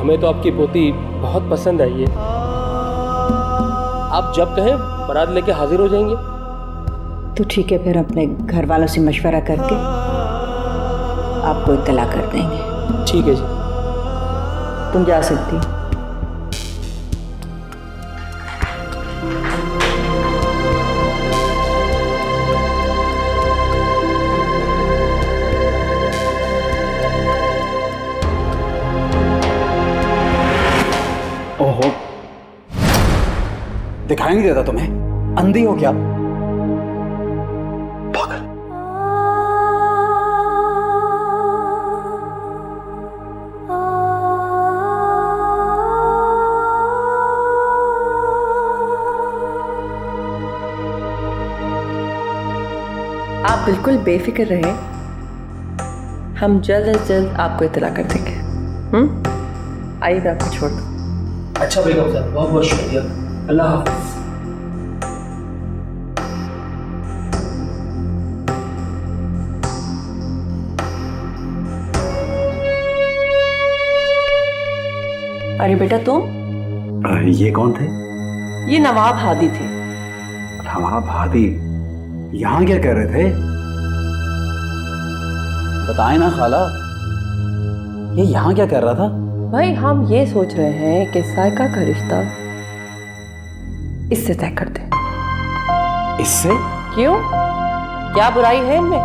हमें तो आपकी पोती बहुत पसंद आई है। आप जब कहें बारात लेके हाजिर हो जाएंगे। तो ठीक है, फिर अपने घर वालों से मशवरा करके आपको इत्तला कर देंगे। ठीक है जी। तुम जा सकती। ओहो, दिखाई नहीं देता तुम्हें? अंधी हो क्या? पागल। आप बिल्कुल बेफिक्र रहे, हम जल्द से जल्द आपको इत्तला कर देंगे। आइए, मैं आपको छोड़ दूँ। अच्छा बेगम साहब, बहुत बहुत शुक्रिया। अल्लाह हाफिज। अरे बेटा, तुम? ये कौन थे? ये नवाब हादी थे। नवाब हादी यहाँ क्या कर रहे थे? बताएं ना खाला, ये यहाँ क्या कर रहा था? भाई, हम ये सोच रहे हैं कि साइका का रिश्ता इससे तय कर दे। इससे? क्यों? क्या बुराई है इनमें?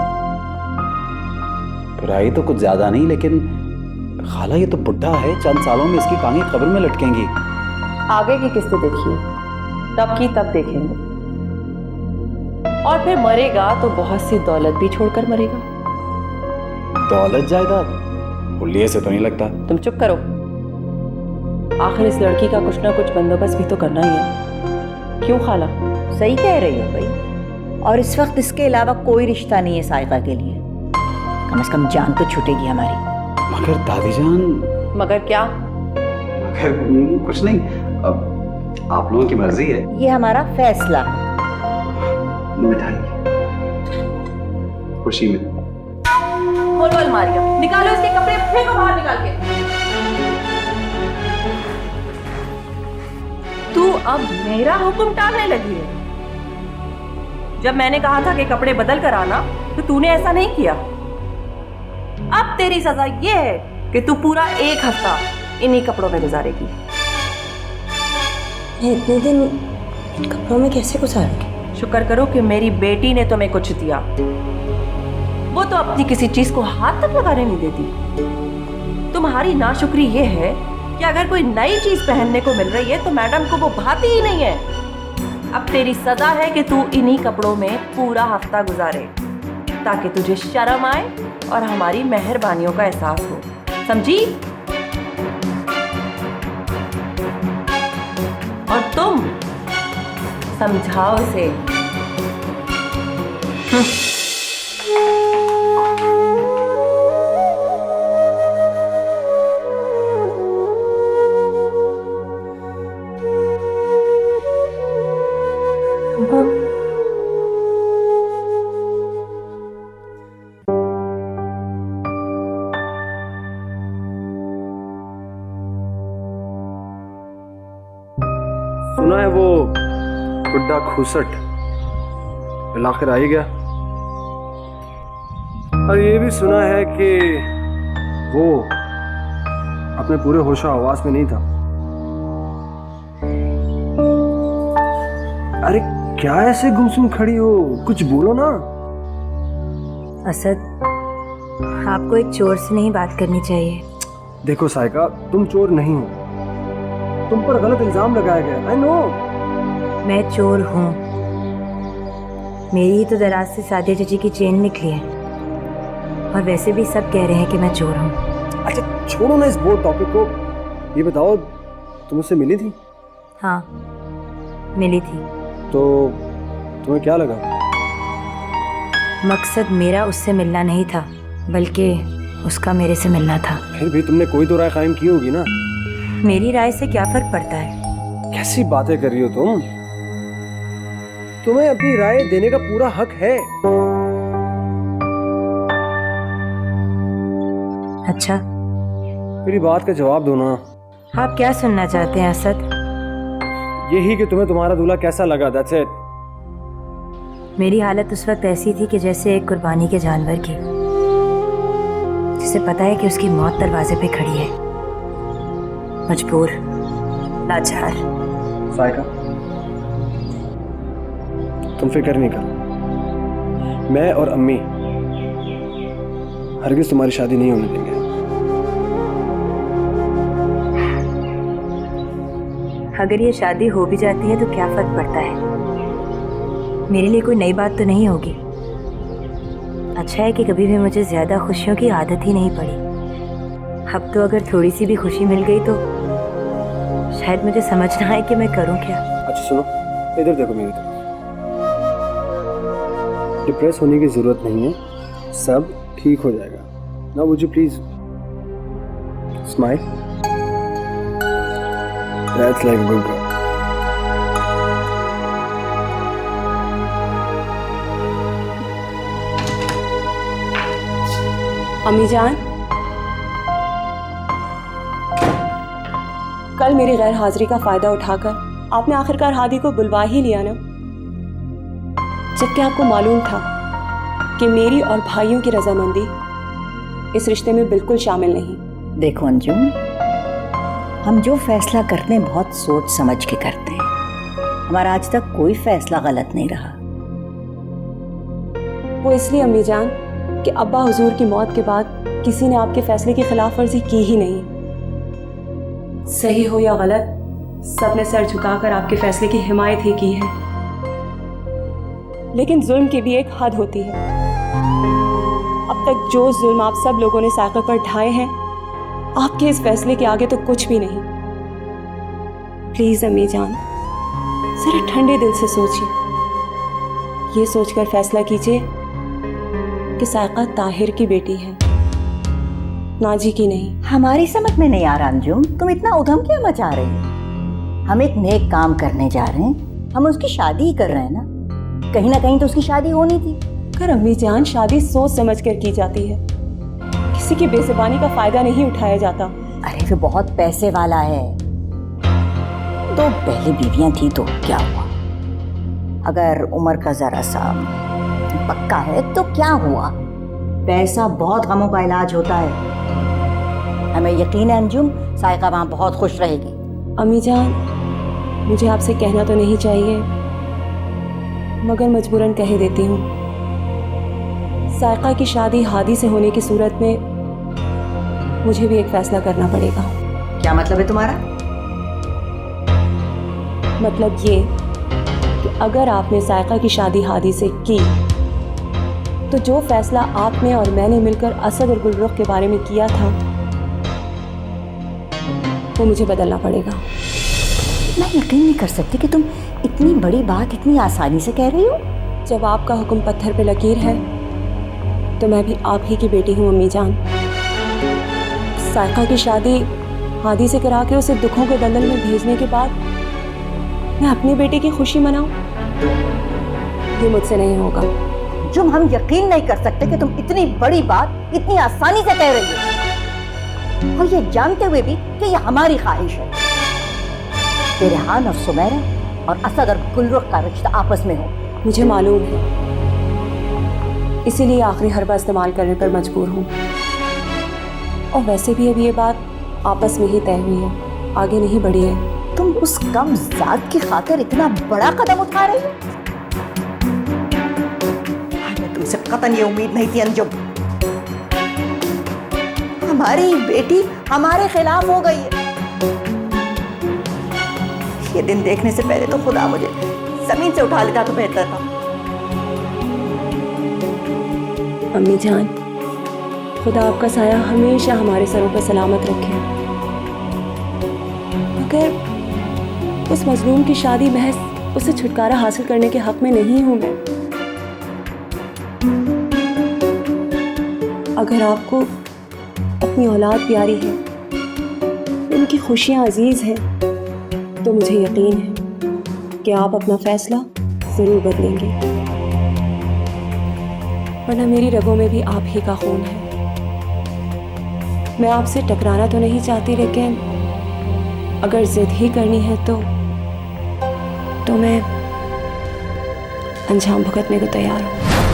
बुराई तो कुछ ज्यादा नहीं, लेकिन खाला ये तो बुढ़ा है, चंद सालों में इसकी टांगें कब्र में लटकेंगी। आगे की किस्तें देखिए, तब की तब देखेंगे। और फिर मरेगा तो बहुत सी दौलत भी छोड़कर मरेगा। दौलत जायदाद? हुलिये से तो नहीं लगता। तुम चुप करो। आखिर इस लड़की का कुछ ना कुछ बंदोबस्त भी तो करना ही है। क्यों खाला? सही कह रही हो भाई। और इस वक्त इसके अलावा कोई रिश्ता नहीं है साइका के लिए। कम से कम जान तो छूटेगी हमारी। मगर दादी जान। मगर क्या? मगर कुछ नहीं, अब आप लोगों की मर्जी है। ये हमारा फैसला है। मिठाई खुशी में। खोलो अलमारियां, निकालो इसके कपड़े, फेंको बाहर निकाल के। तू अब मेरा हुक्म टालने लगी है। जब मैंने कहा था कि कपड़े बदल कर आना, तो तूने ऐसा नहीं किया। अब तेरी सजा ये है कि तू पूरा 1 हफ्ता इन्हीं कपड़ों में गुजारेगी। मैं इतने दिन इन कपड़ों में कैसे गुजारूंगी? शुक्र करो कि मेरी बेटी ने तुम्हें कुछ दिया। वो तो अपनी किसी चीज को हाथ तक लगाने नहीं देती। तुम्हारी नाशुक्री ये है कि अगर कोई नई चीज पहनने को मिल रही है तो मैडम को वो भाती ही नहीं है। अब तेरी सजा है कि तू इन्हीं कपड़ों में पूरा हफ्ता गुजारे, ताकि तुझे शर्म आए और हमारी मेहरबानियों का एहसास हो। समझी? और तुम समझाओ उसे। सुना है वो बुड्ढा खूसट आखिर आ ही गया। और ये भी सुना है कि वो अपने पूरे होशो हवास में नहीं था। अरे क्या ऐसे गुमसुम खड़ी हो, कुछ बोलो ना। असद, आपको एक चोर से नहीं बात करनी चाहिए। देखो साइका, तुम चोर नहीं हो, तुम पर गलत इल्जाम लगाया गया। I know. मैं चोर हूँ। मेरी ही तो दराज से सादिया चाची की चेन निकली है, और वैसे भी सब कह रहे हैं कि मैं चोर हूँ। अच्छा छोड़ो ना इस बोर्ड टॉपिक को। ये बताओ, तुम उससे मिली थी? हाँ, मिली थी। तो तुम्हें क्या लगा? मकसद मेरा उससे मिलना नहीं था, बल्कि उसका मेरे से मिलना था। फिर भी तुमने कोई तो राय कायम की होगी ना। मेरी राय से क्या फर्क पड़ता है? कैसी बातें कर रही हो तुम? तुम्हें अपनी राय देने का पूरा हक है। अच्छा, मेरी बात का जवाब दो ना। आप क्या सुनना चाहते हैं असद? यही कि तुम्हें तुम्हारा दूल्हा कैसा लगा, दैट्स इट। मेरी हालत उस वक्त ऐसी थी कि जैसे एक कुर्बानी के जानवर की, जिसे पता है कि उसकी मौत दरवाजे पे खड़ी है, मजबूर, लाचार। साइका, तुम फिक्र नहीं करो, मैं और अम्मी हरगिज तुम्हारी शादी नहीं होने देंगे। अगर ये शादी हो भी जाती है तो क्या फर्क पड़ता है? मेरे लिए कोई नई बात तो नहीं होगी। अच्छा है कि कभी भी मुझे ज्यादा खुशियों की आदत ही नहीं पड़ी। अब तो अगर थोड़ी सी भी खुशी मिल गई तो शायद मुझे समझ ना आए कि मैं करूं क्या। अच्छा सुनो, इधर देखो मेरी तरफ। डिप्रेस होने की जरूरत नहीं है, सब ठीक हो जाएगा। Now would you please smile? That's like a good girl. अम्मी जान, कल मेरी गैर हाजिरी का फायदा उठाकर आपने आखिरकार हादी को बुलवा ही लिया ना, जबकि आपको मालूम था कि मेरी और भाइयों की रजामंदी इस रिश्ते में बिल्कुल शामिल नहीं। देखो अंजुम, हम जो फैसला करते हैं बहुत सोच समझ के करते हैं। हमारा आज तक कोई फैसला गलत नहीं रहा। वो इसलिए अम्मी जान कि अब्बा हुजूर की मौत के बाद किसी ने आपके फैसले की खिलाफ वर्जी की ही नहीं। सही हो या गलत, सबने सर झुकाकर आपके फैसले की हिमायत ही की है। लेकिन जुल्म की भी एक हद होती है। अब तक जो जुल्म आप सब लोगों ने साइका पर ढाए हैं, आपके इस फैसले के आगे तो कुछ भी नहीं। प्लीज अम्मी जान, जरा ठंडे दिल से सोचिए। ये सोचकर फैसला कीजिए कि साइका ताहिर की बेटी है, नाजी की नहीं। हमारी समझ में नहीं आ रहा अंजुम, तुम इतना उधम क्यों मचा रही हो? हम एक नेक काम करने जा रहे हैं, हम उसकी शादी ही कर रहे हैं ना। कहीं ना कहीं तो उसकी शादी होनी थी। कर अम्मी जान, शादी सोच समझ कर की जाती है, किसी की बेज़ुबानी का फायदा नहीं उठाया जाता। अरे वो बहुत पैसे वाला है। तो पहली बीवियां थी तो क्या हुआ? अगर उम्र का जरा सा पक्का है तो क्या हुआ? पैसा बहुत गमों का इलाज होता है। हमें यकीन है अंजुम, साइका वहां बहुत खुश रहेगी। अम्मी जान, मुझे आपसे कहना तो नहीं चाहिए, मगर मजबूरन कह देती हूँ। साइका की शादी हादी से होने की सूरत में मुझे भी एक फैसला करना पड़ेगा। क्या मतलब है तुम्हारा? मतलब ये कि अगर आपने साइका की शादी हादी से की तो जो फैसला आपने और मैंने मिलकर असद और गुलरुख के बारे में किया था वो मुझे बदलना पड़ेगा। मैं यकीन नहीं कर सकती कि तुम इतनी बड़ी बात इतनी आसानी से कह रही हो। जब आपका हुक्म पत्थर पे लकीर है तो मैं भी आप ही की बेटी हूँ अम्मी जान। साइका की शादी हादी से करा के उसे दुखों के दलदल में भेजने के बाद मैं अपनी बेटी की खुशी मनाऊं, ये मुझसे नहीं होगा। जो हम यकीन नहीं कर सकते कि तुम इतनी बड़ी बात इतनी आसानी से कह रही हो, और ये जानते हुए भी कि ये हमारी ख्वाहिश है। रेहान और सुमैरा और असद और गुलरुख का रिश्ता आपस में हो। मुझे मालूम है, इसीलिए आखिरी हरबा इस्तेमाल करने पर मजबूर हूँ। और वैसे भी अभी ये बात आपस में ही तय हुई है, आगे नहीं बढ़ी है। तुम उस कम जात की खातिर इतना बड़ा कदम उठा रही हो? हमें तुमसे कतई ये उम्मीद नहीं थी अंजुम। हमारी बेटी हमारे खिलाफ हो गई है। ये दिन देखने से पहले तो खुदा मुझे जमीन से उठा लेता तो बेहतर था। अम्मी जान, खुदा आपका साया हमेशा हमारे सरों पर सलामत रखे। मगर उस मजलूम की शादी महज उसे छुटकारा हासिल करने के हक में नहीं हूं मैं। अगर आपको अपनी औलाद प्यारी है, उनकी खुशियां अजीज हैं, तो मुझे यकीन है कि आप अपना फैसला जरूर बदलेंगे। वरना मेरी रगों में भी आप ही का खून है। मैं आपसे टकराना तो नहीं चाहती, लेकिन अगर जिद ही करनी है तो मैं अंजाम भुगतने को तैयार हूँ।